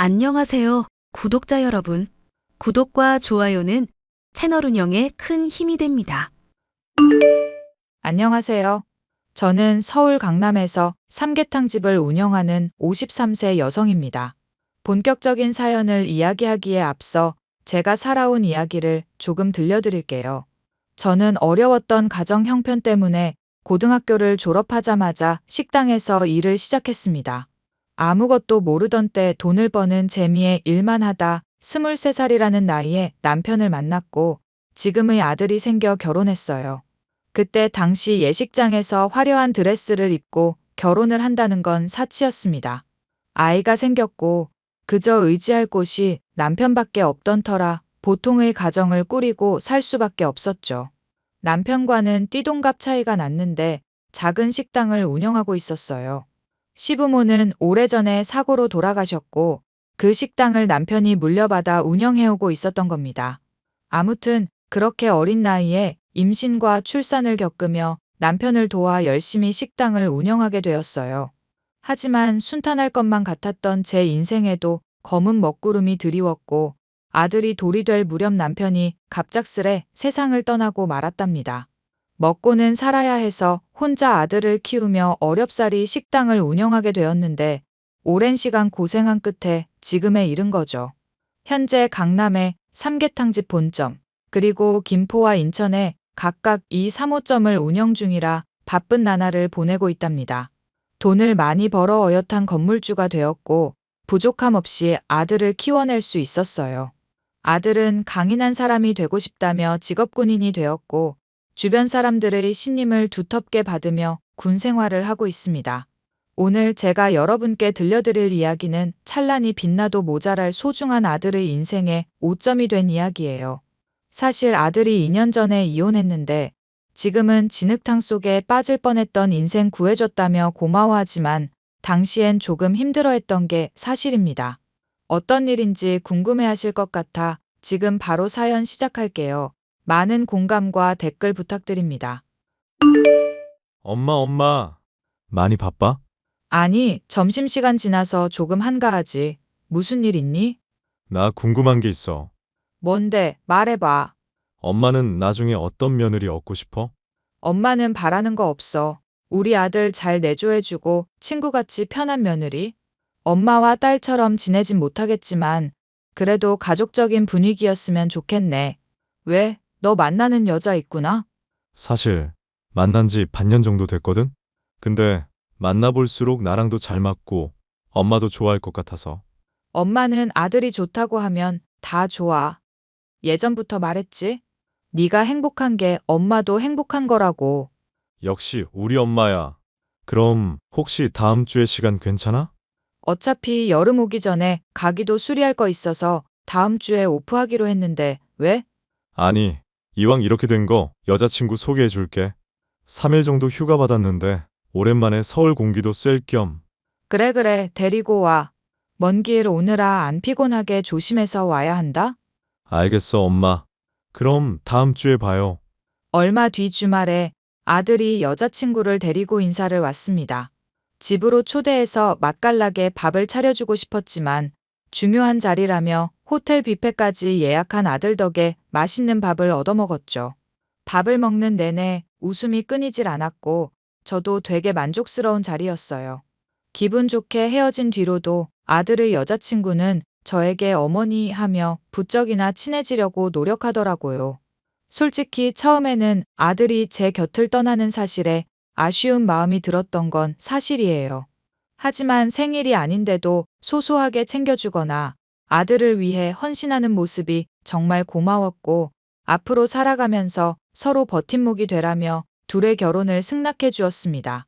안녕하세요, 구독자 여러분. 구독과 좋아요는 채널 운영에 큰 힘이 됩니다. 안녕하세요. 저는 서울 강남에서 삼계탕집을 운영하는 53세 여성입니다. 본격적인 사연을 이야기하기에 앞서 제가 살아온 이야기를 조금 들려드릴게요. 저는 어려웠던 가정 형편 때문에 고등학교를 졸업하자마자 식당에서 일을 시작했습니다. 아무것도 모르던 때 돈을 버는 재미에 일만 하다 23살이라는 나이에 남편을 만났고 지금의 아들이 생겨 결혼했어요. 그때 당시 예식장에서 화려한 드레스를 입고 결혼을 한다는 건 사치였습니다. 아이가 생겼고 그저 의지할 곳이 남편밖에 없던 터라 보통의 가정을 꾸리고 살 수밖에 없었죠. 남편과는 띠동갑 차이가 났는데 작은 식당을 운영하고 있었어요. 시부모는 오래전에 사고로 돌아가셨고 그 식당을 남편이 물려받아 운영해오고 있었던 겁니다. 아무튼 그렇게 어린 나이에 임신과 출산을 겪으며 남편을 도와 열심히 식당을 운영하게 되었어요. 하지만 순탄할 것만 같았던 제 인생에도 검은 먹구름이 드리웠고 아들이 돌이 될 무렵 남편이 갑작스레 세상을 떠나고 말았답니다. 먹고는 살아야 해서 혼자 아들을 키우며 어렵사리 식당을 운영하게 되었는데 오랜 시간 고생한 끝에 지금에 이른 거죠. 현재 강남에 삼계탕집 본점, 그리고 김포와 인천에 각각 이 3호점을 운영 중이라 바쁜 나날을 보내고 있답니다. 돈을 많이 벌어 어엿한 건물주가 되었고 부족함 없이 아들을 키워낼 수 있었어요. 아들은 강인한 사람이 되고 싶다며 직업군인이 되었고 주변 사람들의 신임을 두텁게 받으며 군 생활을 하고 있습니다. 오늘 제가 여러분께 들려드릴 이야기는 찬란히 빛나도 모자랄 소중한 아들의 인생에 오점이 된 이야기예요. 사실 아들이 2년 전에 이혼했는데 지금은 진흙탕 속에 빠질 뻔했던 인생 구해줬다며 고마워하지만 당시엔 조금 힘들어했던 게 사실입니다. 어떤 일인지 궁금해하실 것 같아 지금 바로 사연 시작할게요. 많은 공감과 댓글 부탁드립니다. 엄마. 많이 바빠? 아니, 점심시간 지나서 조금 한가하지. 무슨 일 있니? 나 궁금한 게 있어. 뭔데? 말해봐. 엄마는 나중에 어떤 며느리 얻고 싶어? 엄마는 바라는 거 없어. 우리 아들 잘 내조해주고 친구같이 편한 며느리. 엄마와 딸처럼 지내진 못하겠지만 그래도 가족적인 분위기였으면 좋겠네. 왜? 너 만나는 여자 있구나? 사실 만난 지 반년 정도 됐거든? 근데 만나볼수록 나랑도 잘 맞고 엄마도 좋아할 것 같아서. 엄마는 아들이 좋다고 하면 다 좋아. 예전부터 말했지? 네가 행복한 게 엄마도 행복한 거라고. 역시 우리 엄마야. 그럼 혹시 다음 주에 시간 괜찮아? 어차피 여름 오기 전에 가기도 수리할 거 있어서 다음 주에 오프하기로 했는데 왜? 아니, 이왕 이렇게 된 거 여자친구 소개해 줄게. 3일 정도 휴가 받았는데 오랜만에 서울 공기도 쐴 겸. 그래, 데리고 와. 먼 길 오느라 안 피곤하게 조심해서 와야 한다? 알겠어, 엄마. 그럼 다음 주에 봐요. 얼마 뒤 주말에 아들이 여자친구를 데리고 인사를 왔습니다. 집으로 초대해서 맛깔나게 밥을 차려주고 싶었지만 중요한 자리라며 호텔 뷔페까지 예약한 아들 덕에 맛있는 밥을 얻어먹었죠. 밥을 먹는 내내 웃음이 끊이질 않았고 저도 되게 만족스러운 자리였어요. 기분 좋게 헤어진 뒤로도 아들의 여자친구는 저에게 어머니 하며 부쩍이나 친해지려고 노력하더라고요. 솔직히 처음에는 아들이 제 곁을 떠나는 사실에 아쉬운 마음이 들었던 건 사실이에요. 하지만 생일이 아닌데도 소소하게 챙겨주거나 아들을 위해 헌신하는 모습이 정말 고마웠고 앞으로 살아가면서 서로 버팀목이 되라며 둘의 결혼을 승낙해 주었습니다.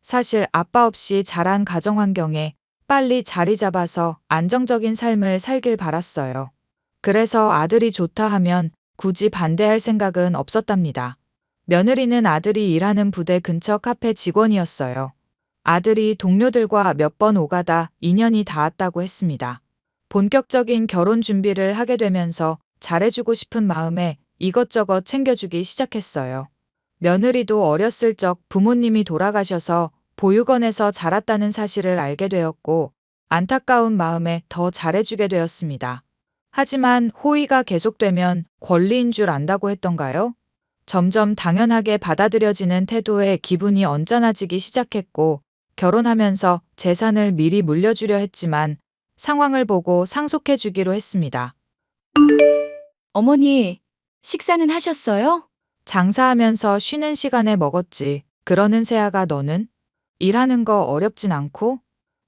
사실 아빠 없이 자란 가정 환경에 빨리 자리 잡아서 안정적인 삶을 살길 바랐어요. 그래서 아들이 좋다 하면 굳이 반대할 생각은 없었답니다. 며느리는 아들이 일하는 부대 근처 카페 직원이었어요. 아들이 동료들과 몇 번 오가다 인연이 닿았다고 했습니다. 본격적인 결혼 준비를 하게 되면서 잘해주고 싶은 마음에 이것저것 챙겨주기 시작했어요. 며느리도 어렸을 적 부모님이 돌아가셔서 보육원에서 자랐다는 사실을 알게 되었고 안타까운 마음에 더 잘해주게 되었습니다. 하지만 호의가 계속되면 권리인 줄 안다고 했던가요? 점점 당연하게 받아들여지는 태도에 기분이 언짢아지기 시작했고, 결혼하면서 재산을 미리 물려주려 했지만 상황을 보고 상속해주기로 했습니다. 어머니, 식사는 하셨어요? 장사하면서 쉬는 시간에 먹었지. 그러는 세아가 너는? 일하는 거 어렵진 않고?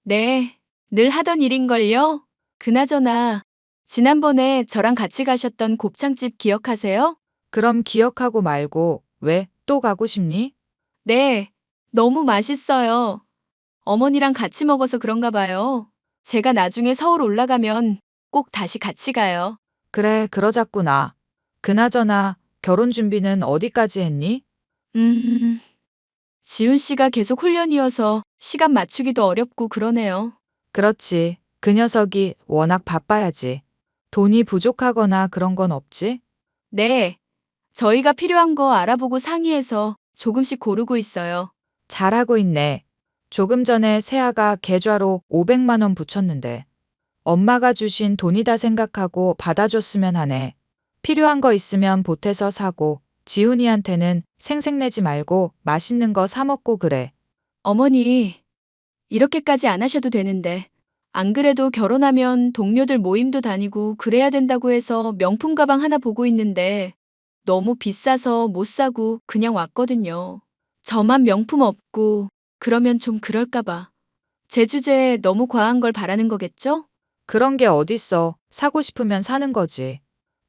네, 늘 하던 일인걸요? 그나저나, 지난번에 저랑 같이 가셨던 곱창집 기억하세요? 그럼 기억하고 말고 왜 또 가고 싶니? 네, 너무 맛있어요. 어머니랑 같이 먹어서 그런가 봐요. 제가 나중에 서울 올라가면 꼭 다시 같이 가요. 그래, 그러자꾸나. 그나저나 결혼 준비는 어디까지 했니? 지훈 씨가 계속 훈련이어서 시간 맞추기도 어렵고 그러네요. 그렇지. 그 녀석이 워낙 바빠야지. 돈이 부족하거나 그런 건 없지? 네, 저희가 필요한 거 알아보고 상의해서 조금씩 고르고 있어요. 잘하고 있네. 조금 전에 세아가 계좌로 500만 원 붙였는데 엄마가 주신 돈이다 생각하고 받아줬으면 하네. 필요한 거 있으면 보태서 사고 지훈이한테는 생색내지 말고 맛있는 거 사 먹고 그래. 어머니, 이렇게까지 안 하셔도 되는데. 안 그래도 결혼하면 동료들 모임도 다니고 그래야 된다고 해서 명품 가방 하나 보고 있는데 너무 비싸서 못 사고 그냥 왔거든요. 저만 명품 없고 그러면 좀 그럴까 봐. 제 주제에 너무 과한 걸 바라는 거겠죠? 그런 게 어딨어. 사고 싶으면 사는 거지.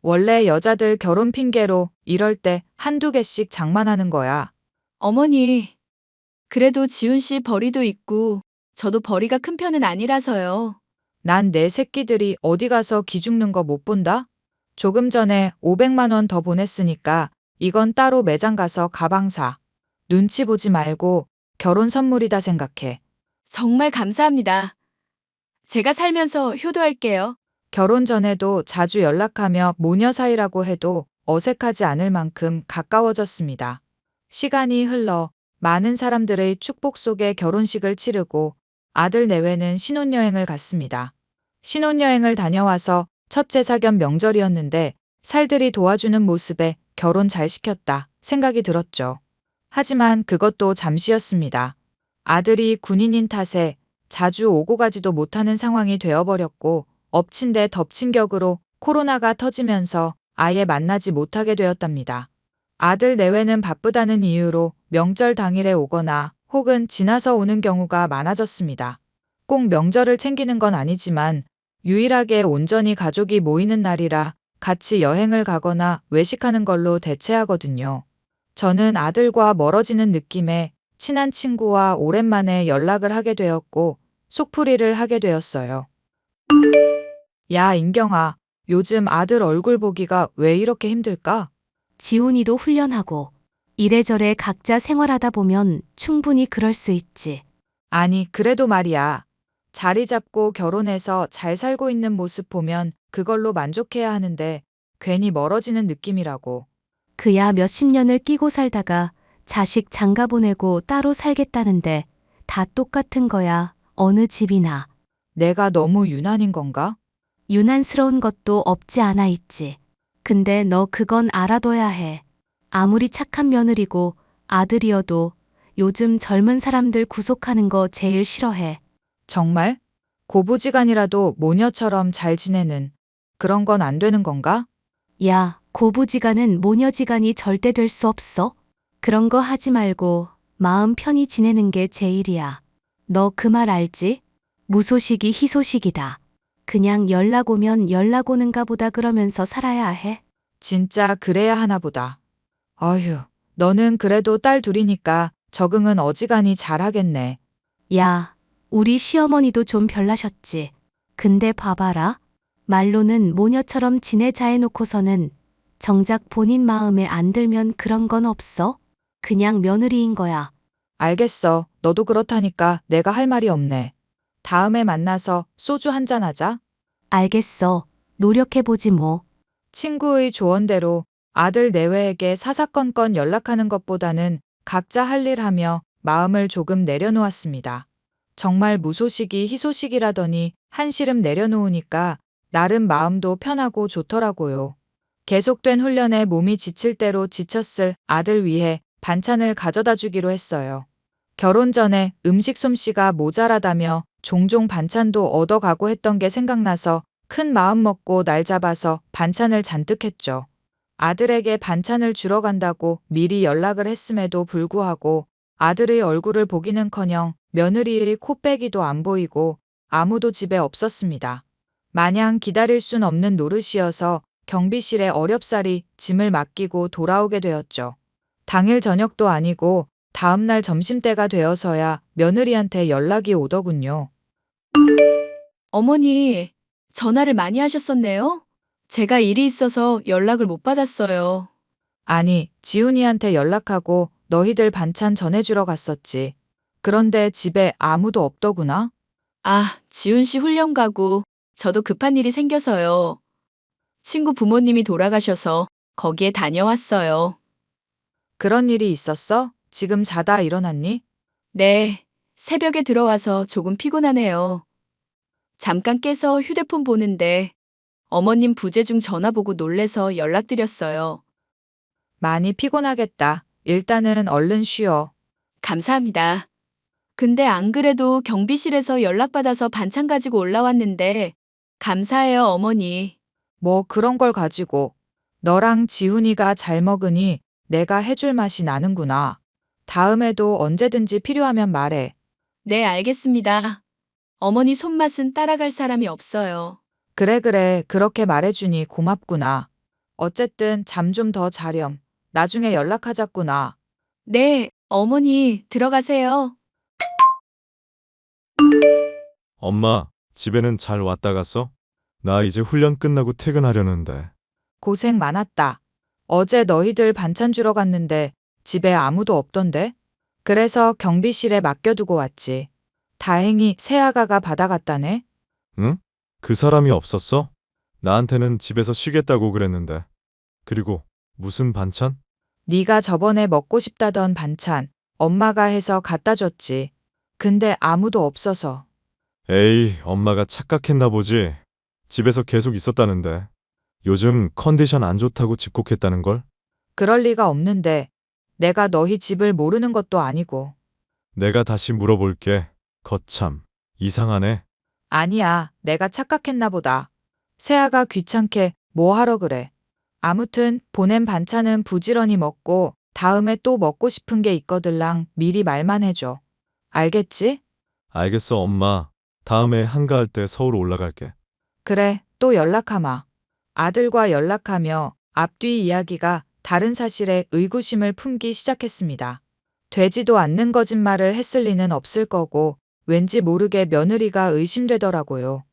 원래 여자들 결혼 핑계로 이럴 때 한두 개씩 장만하는 거야. 어머니, 그래도 지훈 씨 벌이도 있고 저도 벌이가 큰 편은 아니라서요. 난 내 새끼들이 어디 가서 기죽는 거 못 본다? 조금 전에 500만 원 더 보냈으니까 이건 따로 매장 가서 가방 사. 눈치 보지 말고 결혼 선물이다 생각해. 정말 감사합니다. 제가 살면서 효도할게요. 결혼 전에도 자주 연락하며 모녀 사이라고 해도 어색하지 않을 만큼 가까워졌습니다. 시간이 흘러 많은 사람들의 축복 속에 결혼식을 치르고 아들 내외는 신혼여행을 갔습니다. 신혼여행을 다녀와서 첫 제사 겸 명절이었는데 살들이 도와주는 모습에 결혼 잘 시켰다 생각이 들었죠. 하지만 그것도 잠시였습니다. 아들이 군인인 탓에 자주 오고 가지도 못하는 상황이 되어버렸고 엎친 데 덮친 격으로 코로나가 터지면서 아예 만나지 못하게 되었답니다. 아들 내외는 바쁘다는 이유로 명절 당일에 오거나 혹은 지나서 오는 경우가 많아졌습니다. 꼭 명절을 챙기는 건 아니지만 유일하게 온전히 가족이 모이는 날이라 같이 여행을 가거나 외식하는 걸로 대체하거든요. 저는 아들과 멀어지는 느낌에 친한 친구와 오랜만에 연락을 하게 되었고 속풀이를 하게 되었어요. 야, 인경아, 요즘 아들 얼굴 보기가 왜 이렇게 힘들까? 지훈이도 훈련하고 이래저래 각자 생활하다 보면 충분히 그럴 수 있지. 아니, 그래도 말이야. 자리 잡고 결혼해서 잘 살고 있는 모습 보면 그걸로 만족해야 하는데 괜히 멀어지는 느낌이라고. 그야 몇십 년을 끼고 살다가 자식 장가 보내고 따로 살겠다는데 다 똑같은 거야. 어느 집이나. 내가 너무 유난인 건가? 유난스러운 것도 없지 않아 있지. 근데 너 그건 알아둬야 해. 아무리 착한 며느리고 아들이어도 요즘 젊은 사람들 구속하는 거 제일 싫어해. 정말? 고부지간이라도 모녀처럼 잘 지내는 그런 건 안 되는 건가? 야, 고부지간은 모녀지간이 절대 될 수 없어. 그런 거 하지 말고 마음 편히 지내는 게 제일이야. 너 그 말 알지? 무소식이 희소식이다. 그냥 연락 오면 연락 오는가 보다 그러면서 살아야 해. 진짜 그래야 하나 보다. 어휴, 너는 그래도 딸 둘이니까 적응은 어지간히 잘하겠네. 야, 우리 시어머니도 좀 별나셨지. 근데 봐봐라. 말로는 모녀처럼 지내자 해놓고서는 정작 본인 마음에 안 들면 그런 건 없어? 그냥 며느리인 거야. 알겠어. 너도 그렇다니까 내가 할 말이 없네. 다음에 만나서 소주 한잔 하자. 알겠어. 노력해보지 뭐. 친구의 조언대로 아들 내외에게 사사건건 연락하는 것보다는 각자 할 일 하며 마음을 조금 내려놓았습니다. 정말 무소식이 희소식이라더니 한시름 내려놓으니까 나름 마음도 편하고 좋더라고요. 계속된 훈련에 몸이 지칠 대로 지쳤을 아들 위해 반찬을 가져다 주기로 했어요. 결혼 전에 음식 솜씨가 모자라다며 종종 반찬도 얻어가고 했던 게 생각나서 큰 마음 먹고 날 잡아서 반찬을 잔뜩 했죠. 아들에게 반찬을 주러 간다고 미리 연락을 했음에도 불구하고 아들의 얼굴을 보기는커녕 며느리의 코빼기도 안 보이고 아무도 집에 없었습니다. 마냥 기다릴 순 없는 노릇이어서 경비실에 어렵사리 짐을 맡기고 돌아오게 되었죠. 당일 저녁도 아니고 다음날 점심때가 되어서야 며느리한테 연락이 오더군요. 어머니, 전화를 많이 하셨었네요? 제가 일이 있어서 연락을 못 받았어요. 아니, 지훈이한테 연락하고 너희들 반찬 전해주러 갔었지. 그런데 집에 아무도 없더구나. 아, 지훈 씨 훈련 가고 저도 급한 일이 생겨서요. 친구 부모님이 돌아가셔서 거기에 다녀왔어요. 그런 일이 있었어? 지금 자다 일어났니? 네, 새벽에 들어와서 조금 피곤하네요. 잠깐 깨서 휴대폰 보는데 어머님 부재중 전화 보고 놀래서 연락드렸어요. 많이 피곤하겠다. 일단은 얼른 쉬어. 감사합니다. 근데 안 그래도 경비실에서 연락받아서 반찬 가지고 올라왔는데 감사해요, 어머니. 뭐 그런 걸 가지고. 너랑 지훈이가 잘 먹으니 내가 해줄 맛이 나는구나. 다음에도 언제든지 필요하면 말해. 네, 알겠습니다. 어머니 손맛은 따라갈 사람이 없어요. 그래, 그렇게 말해주니 고맙구나. 어쨌든 잠 좀 더 자렴. 나중에 연락하자꾸나. 네, 어머니 들어가세요. 엄마, 집에는 잘 왔다 갔어? 나 이제 훈련 끝나고 퇴근하려는데. 고생 많았다. 어제 너희들 반찬 주러 갔는데 집에 아무도 없던데? 그래서 경비실에 맡겨두고 왔지. 다행히 새아가가 받아갔다네. 응? 그 사람이 없었어? 나한테는 집에서 쉬겠다고 그랬는데. 그리고 무슨 반찬? 네가 저번에 먹고 싶다던 반찬 엄마가 해서 갖다 줬지. 근데 아무도 없어서. 에이, 엄마가 착각했나 보지. 집에서 계속 있었다는데. 요즘 컨디션 안 좋다고 집콕했다는걸? 그럴 리가 없는데 내가 너희 집을 모르는 것도 아니고. 내가 다시 물어볼게. 거참, 이상하네. 아니야, 내가 착각했나 보다. 새아가 귀찮게 뭐 하러 그래. 아무튼 보낸 반찬은 부지런히 먹고 다음에 또 먹고 싶은 게 있거들랑 미리 말만 해줘. 알겠지? 알겠어, 엄마. 다음에 한가할 때 서울 올라갈게. 그래, 또 연락하마. 아들과 연락하며 앞뒤 이야기가 다른 사실에 의구심을 품기 시작했습니다. 되지도 않는 거짓말을 했을 리는 없을 거고 왠지 모르게 며느리가 의심되더라고요.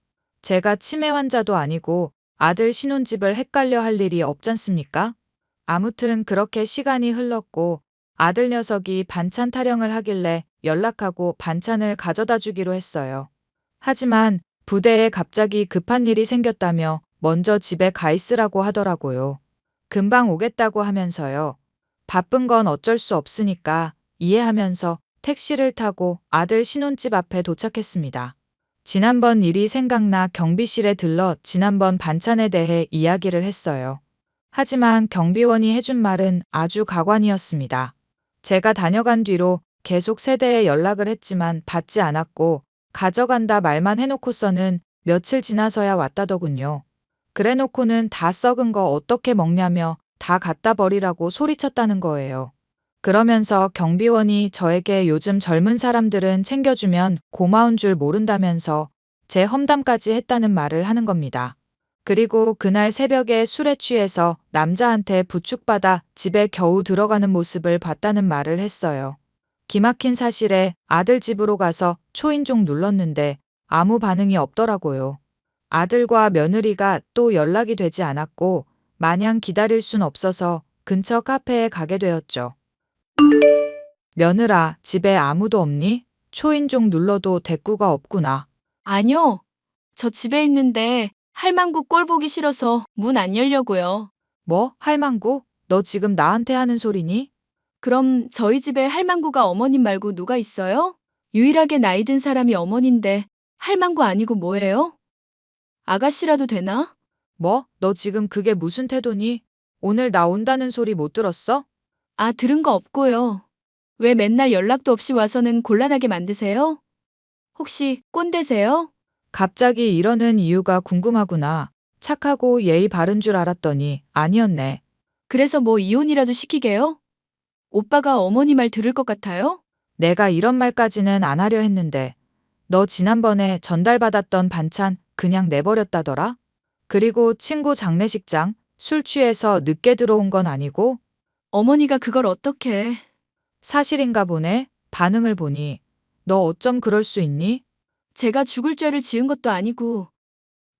제가 치매 환자도 아니고 아들 신혼집을 헷갈려 할 일이 없잖습니까? 아무튼 그렇게 시간이 흘렀고 아들 녀석이 반찬 타령을 하길래 연락하고 반찬을 가져다 주기로 했어요. 하지만 부대에 갑자기 급한 일이 생겼다며 먼저 집에 가 있으라고 하더라고요. 금방 오겠다고 하면서요. 바쁜 건 어쩔 수 없으니까 이해하면서 택시를 타고 아들 신혼집 앞에 도착했습니다. 지난번 일이 생각나 경비실에 들러 지난번 반찬에 대해 이야기를 했어요. 하지만 경비원이 해준 말은 아주 가관이었습니다. 제가 다녀간 뒤로 계속 세대에 연락을 했지만 받지 않았고 가져간다 말만 해놓고서는 며칠 지나서야 왔다더군요. 그래놓고는 다 썩은 거 어떻게 먹냐며 다 갖다 버리라고 소리쳤다는 거예요. 그러면서 경비원이 저에게 요즘 젊은 사람들은 챙겨주면 고마운 줄 모른다면서 제 험담까지 했다는 말을 하는 겁니다. 그리고 그날 새벽에 술에 취해서 남자한테 부축받아 집에 겨우 들어가는 모습을 봤다는 말을 했어요. 기막힌 사실에 아들 집으로 가서 초인종 눌렀는데 아무 반응이 없더라고요. 아들과 며느리가 또 연락이 되지 않았고 마냥 기다릴 순 없어서 근처 카페에 가게 되었죠. 며느라, 집에 아무도 없니? 초인종 눌러도 대꾸가 없구나. 아니요. 저 집에 있는데 할망구 꼴 보기 싫어서 문 안 열려고요. 뭐? 할망구? 너 지금 나한테 하는 소리니? 그럼 저희 집에 할망구가 어머님 말고 누가 있어요? 유일하게 나이 든 사람이 어머니인데 할망구 아니고 뭐예요? 아가씨라도 되나? 뭐? 너 지금 그게 무슨 태도니? 오늘 나 온다는 소리 못 들었어? 아, 들은 거 없고요. 왜 맨날 연락도 없이 와서는 곤란하게 만드세요? 혹시 꼰대세요? 갑자기 이러는 이유가 궁금하구나. 착하고 예의 바른 줄 알았더니 아니었네. 그래서 뭐 이혼이라도 시키게요? 오빠가 어머니 말 들을 것 같아요? 내가 이런 말까지는 안 하려 했는데 너 지난번에 전달받았던 반찬 그냥 내버렸다더라? 그리고 친구 장례식장 술 취해서 늦게 들어온 건 아니고 어머니가 그걸 어떻게... 사실인가 보네. 반응을 보니 너 어쩜 그럴 수 있니? 제가 죽을 죄를 지은 것도 아니고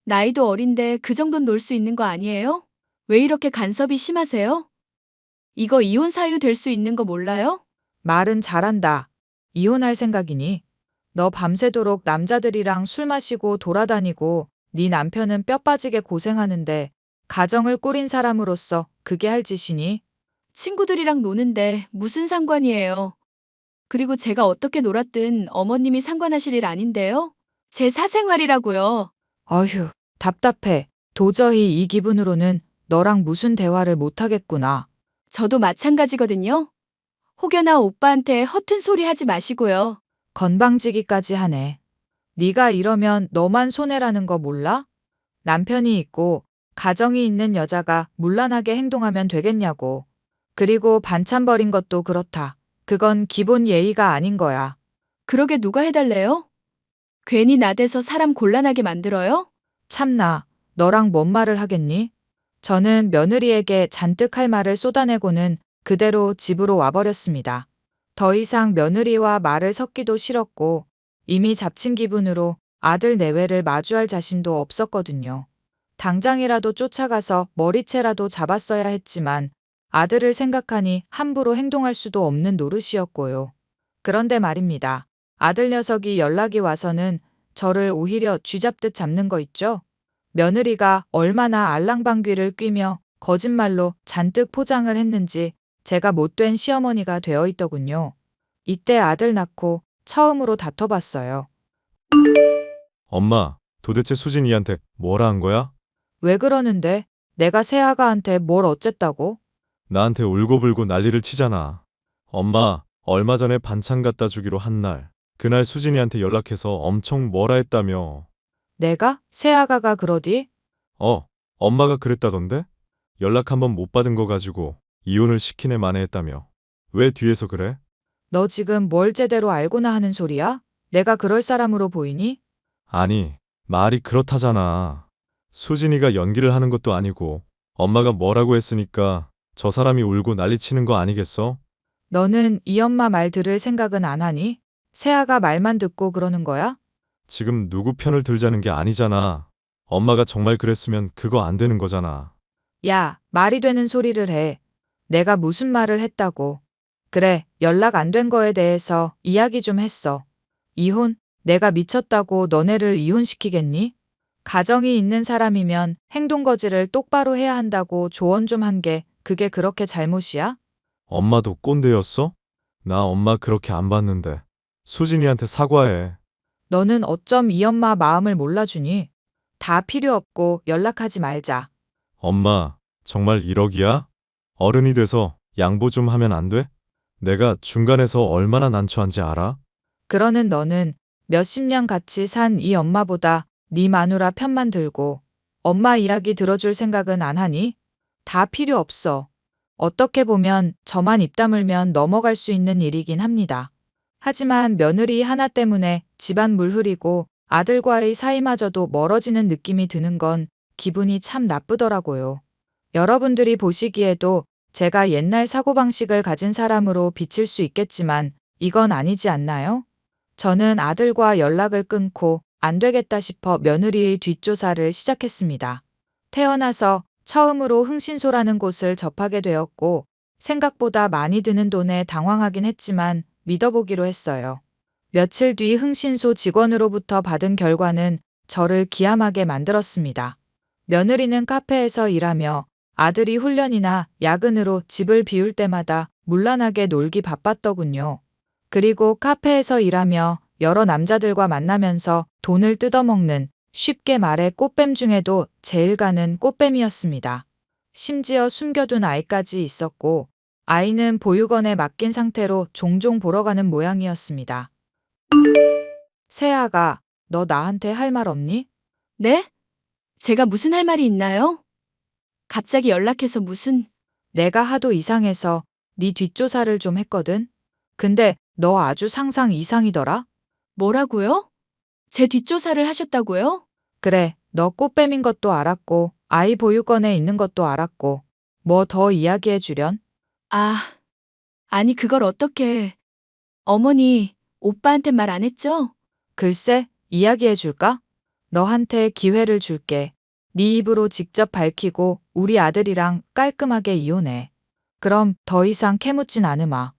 나이도 어린데 그 정도는 놀 수 있는 거 아니에요? 왜 이렇게 간섭이 심하세요? 이거 이혼 사유 될 수 있는 거 몰라요? 말은 잘한다. 이혼할 생각이니? 너 밤새도록 남자들이랑 술 마시고 돌아다니고 네 남편은 뼈 빠지게 고생하는데 가정을 꾸린 사람으로서 그게 할 짓이니? 친구들이랑 노는데 무슨 상관이에요? 그리고 제가 어떻게 놀았든 어머님이 상관하실 일 아닌데요? 제 사생활이라고요. 어휴, 답답해. 도저히 이 기분으로는 너랑 무슨 대화를 못하겠구나. 저도 마찬가지거든요. 혹여나 오빠한테 허튼 소리 하지 마시고요. 건방지기까지 하네. 네가 이러면 너만 손해라는 거 몰라? 남편이 있고 가정이 있는 여자가 문란하게 행동하면 되겠냐고. 그리고 반찬 버린 것도 그렇다. 그건 기본 예의가 아닌 거야. 그러게 누가 해달래요? 괜히 나대서 사람 곤란하게 만들어요? 참나, 너랑 뭔 말을 하겠니? 저는 며느리에게 잔뜩 할 말을 쏟아내고는 그대로 집으로 와버렸습니다. 더 이상 며느리와 말을 섞기도 싫었고 이미 잡친 기분으로 아들 내외를 마주할 자신도 없었거든요. 당장이라도 쫓아가서 머리채라도 잡았어야 했지만 아들을 생각하니 함부로 행동할 수도 없는 노릇이었고요. 그런데 말입니다. 아들 녀석이 연락이 와서는 저를 오히려 쥐잡듯 잡는 거 있죠? 며느리가 얼마나 알랑방귀를 뀌며 거짓말로 잔뜩 포장을 했는지 제가 못된 시어머니가 되어 있더군요. 이때 아들 낳고 처음으로 다퉈봤어요. 엄마, 도대체 수진이한테 뭐라 한 거야? 왜 그러는데? 내가 새아가한테 뭘 어쨌다고? 나한테 울고불고 난리를 치잖아. 엄마, 얼마 전에 반찬 갖다 주기로 한 날, 그날 수진이한테 연락해서 엄청 뭐라 했다며. 내가? 새아가가 그러디? 엄마가 그랬다던데? 연락 한 번 못 받은 거 가지고 이혼을 시키네 만회했다며. 왜 뒤에서 그래? 너 지금 뭘 제대로 알고나 하는 소리야? 내가 그럴 사람으로 보이니? 아니, 말이 그렇다잖아. 수진이가 연기를 하는 것도 아니고 엄마가 뭐라고 했으니까 저 사람이 울고 난리치는 거 아니겠어? 너는 이 엄마 말 들을 생각은 안 하니? 새아가 말만 듣고 그러는 거야? 지금 누구 편을 들자는 게 아니잖아. 엄마가 정말 그랬으면 그거 안 되는 거잖아. 야, 말이 되는 소리를 해. 내가 무슨 말을 했다고. 그래, 연락 안 된 거에 대해서 이야기 좀 했어. 이혼? 내가 미쳤다고 너네를 이혼시키겠니? 가정이 있는 사람이면 행동거지를 똑바로 해야 한다고 조언 좀 한 게 그게 그렇게 잘못이야? 엄마도 꼰대였어? 나 엄마 그렇게 안 봤는데. 수진이한테 사과해. 너는 어쩜 이 엄마 마음을 몰라주니? 다 필요 없고 연락하지 말자. 엄마, 정말 1억이야? 어른이 돼서 양보 좀 하면 안 돼? 내가 중간에서 얼마나 난처한지 알아? 그러는 너는 몇십 년 같이 산 이 엄마보다 네 마누라 편만 들고 엄마 이야기 들어줄 생각은 안 하니? 다 필요 없어. 어떻게 보면 저만 입 다물면 넘어갈 수 있는 일이긴 합니다. 하지만 며느리 하나 때문에 집안 물 흐리고 아들과의 사이마저도 멀어지는 느낌이 드는 건 기분이 참 나쁘더라고요. 여러분들이 보시기에도 제가 옛날 사고방식을 가진 사람으로 비칠 수 있겠지만 이건 아니지 않나요? 저는 아들과 연락을 끊고 안 되겠다 싶어 며느리의 뒷조사를 시작했습니다. 태어나서 처음으로 흥신소라는 곳을 접하게 되었고 생각보다 많이 드는 돈에 당황하긴 했지만 믿어보기로 했어요. 며칠 뒤 흥신소 직원으로부터 받은 결과는 저를 기함하게 만들었습니다. 며느리는 카페에서 일하며 아들이 훈련이나 야근으로 집을 비울 때마다 문란하게 놀기 바빴더군요. 그리고 카페에서 일하며 여러 남자들과 만나면서 돈을 뜯어먹는, 쉽게 말해 꽃뱀 중에도 제일 가는 꽃뱀이었습니다. 심지어 숨겨둔 아이까지 있었고, 아이는 보육원에 맡긴 상태로 종종 보러 가는 모양이었습니다. 세아가, 너 나한테 할 말 없니? 네? 제가 무슨 할 말이 있나요? 갑자기 연락해서 무슨, 내가 하도 이상해서 네 뒷조사를 좀 했거든? 근데 너 아주 상상 이상이더라? 뭐라고요? 제 뒷조사를 하셨다고요? 그래, 너 꽃뱀인 것도 알았고, 아이 보육원에 있는 것도 알았고, 뭐 더 이야기해 주련? 아, 아니 그걸 어떻게, 어머니, 오빠한테 말 안 했죠? 글쎄, 이야기해 줄까? 너한테 기회를 줄게. 네 입으로 직접 밝히고 우리 아들이랑 깔끔하게 이혼해. 그럼 더 이상 캐묻진 않으마.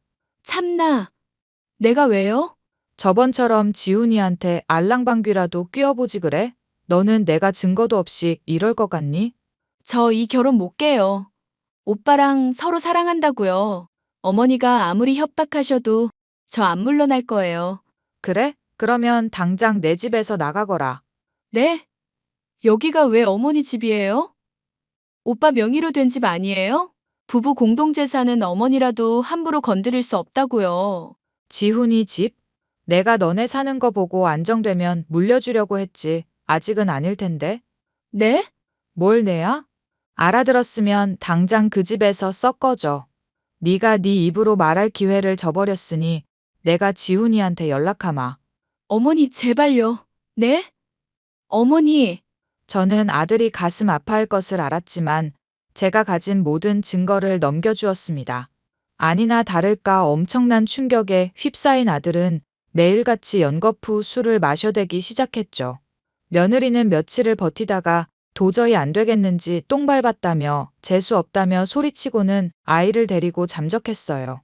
참나, 내가 왜요? 저번처럼 지훈이한테 알랑방귀라도 뀌어보지 그래? 너는 내가 증거도 없이 이럴 것 같니? 저 이 결혼 못 깨요. 오빠랑 서로 사랑한다고요. 어머니가 아무리 협박하셔도 저 안 물러날 거예요. 그래? 그러면 당장 내 집에서 나가거라. 네? 여기가 왜 어머니 집이에요? 오빠 명의로 된 집 아니에요? 부부 공동재산은 어머니라도 함부로 건드릴 수 없다고요. 지훈이 집? 내가 너네 사는 거 보고 안정되면 물려주려고 했지. 아직은 아닐 텐데. 네? 뭘 내야? 알아들었으면 당장 그 집에서 썩 꺼져. 네가 네 입으로 말할 기회를 저버렸으니 내가 지훈이한테 연락하마. 어머니 제발요. 네? 어머니, 저는 아들이 가슴 아파할 것을 알았지만 제가 가진 모든 증거를 넘겨주었습니다. 아니나 다를까 엄청난 충격에 휩싸인 아들은 매일같이 연거푸 술을 마셔대기 시작했죠. 며느리는 며칠을 버티다가 도저히 안 되겠는지 똥 밟았다며 재수 없다며 소리치고는 아이를 데리고 잠적했어요.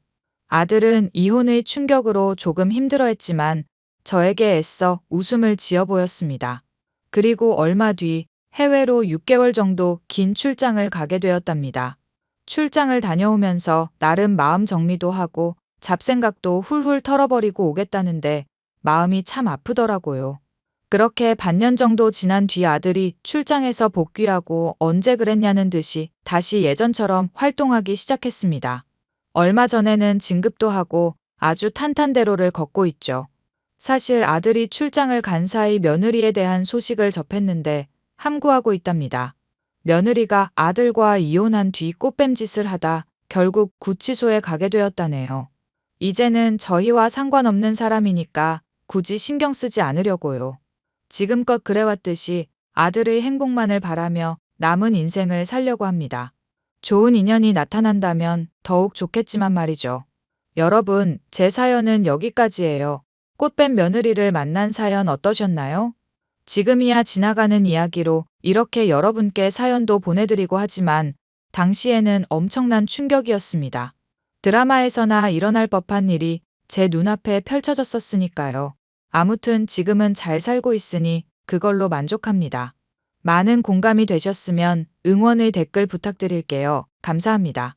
아들은 이혼의 충격으로 조금 힘들어했지만 저에게 애써 웃음을 지어 보였습니다. 그리고 얼마 뒤 해외로 6개월 정도 긴 출장을 가게 되었답니다. 출장을 다녀오면서 나름 마음 정리도 하고 잡생각도 훌훌 털어버리고 오겠다는데 마음이 참 아프더라고요. 그렇게 반년 정도 지난 뒤 아들이 출장에서 복귀하고 언제 그랬냐는 듯이 다시 예전처럼 활동하기 시작했습니다. 얼마 전에는 진급도 하고 아주 탄탄대로를 걷고 있죠. 사실 아들이 출장을 간 사이 며느리에 대한 소식을 접했는데 함구하고 있답니다. 며느리가 아들과 이혼한 뒤 꽃뱀짓을 하다 결국 구치소에 가게 되었다네요. 이제는 저희와 상관없는 사람이니까 굳이 신경 쓰지 않으려고요. 지금껏 그래왔듯이 아들의 행복만을 바라며 남은 인생을 살려고 합니다. 좋은 인연이 나타난다면 더욱 좋겠지만 말이죠. 여러분, 제 사연은 여기까지예요. 꽃뱀 며느리를 만난 사연 어떠셨나요? 지금이야 지나가는 이야기로 이렇게 여러분께 사연도 보내드리고 하지만 당시에는 엄청난 충격이었습니다. 드라마에서나 일어날 법한 일이 제 눈앞에 펼쳐졌었으니까요. 아무튼 지금은 잘 살고 있으니 그걸로 만족합니다. 많은 공감이 되셨으면 응원의 댓글 부탁드릴게요. 감사합니다.